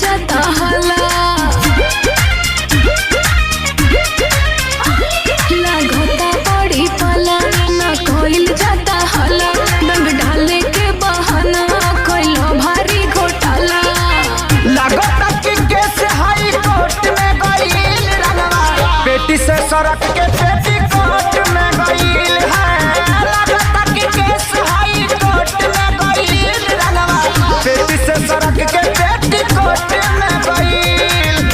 जाता हला लागोता बड़ी पाला ना कोइल जाता हला रंग डाले के बहाना कोइलो भारी घोटाला लागोता कि केस हाई कोर्ट में गईल रंगवा बेटी से सड़क के पेटी कोर्ट में गईल है लागोता कि केस हाई कोर्ट में गईल रंगवा बेटी से सड़क के पेटी कोर्ट में गईल।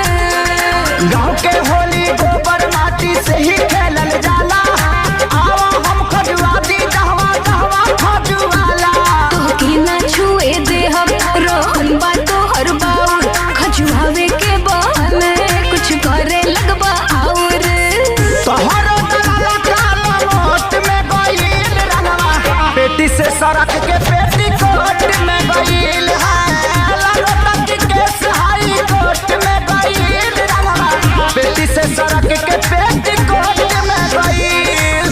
गाँव के होली गोबर माटी से ही खेलल जाला आवा हम खजुआ दी दहवा दहवा खजुआला तो की ना छुए दे हम रोहन बा तोहर बाउर खजुआवे के बहाने कुछ करे लगबा और तोहरो दलाला काला मोट में गईल रंगवा बेटी से सड़क के पेटी कोर्ट में गईल है लागोता कि केस हाई कोर्ट में गईल रंगवा बेटी से सड़क के पेटी कोर्ट में गईल।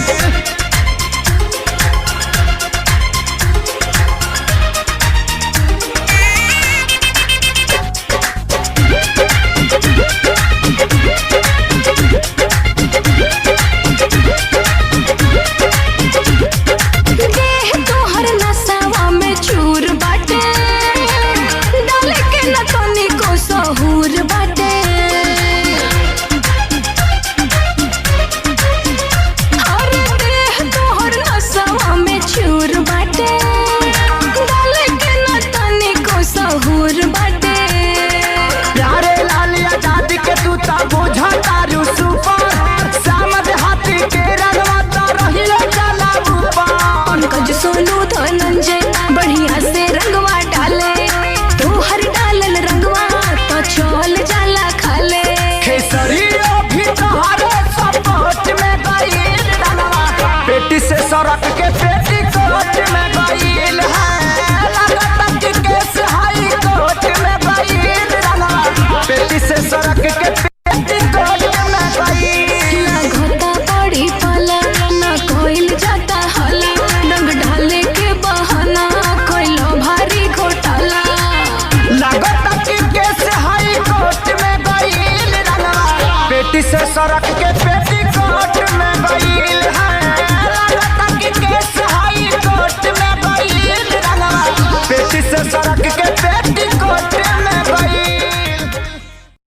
देह तोहर नसावा में चूर बाटे डाले के न तनी को सहूर बाटे और देह तोहर नसावा में चूर बाटे डाले के न तनी को सहूर बाटे प्यारे लालिया दादी के तू ता बुझा तारू सुपर सामद हाथी के रंगवा ता रहियो चला ऊपर पंकज सोनू धनंजय बढ़िया से रंगवा डाले तोहर डालल रंगवा तो चल जाला खाले खेसरियो भी तोहरे सपोर्ट में गईल रंगवा बेटी से सड़क के पेटी कोर्ट में गईल है लागता कि केस हाई कोर्ट में गईल रंगवा बेटी से सड़क के पेटी कोर्ट में गईल। लागोता बड़ी पाला ना कोइल जाता हला रंग डाले के बहाना कोइलो भारी घोटाला लागता कि केस हाई कोर्ट में गईल रंगवा बेटी से सड़क के पेटी कोर्ट में गईल है लागता कि केस हाई कोर्ट में गईल रंगवा बेटी से सड़क के पेटी कोर्ट में गईल।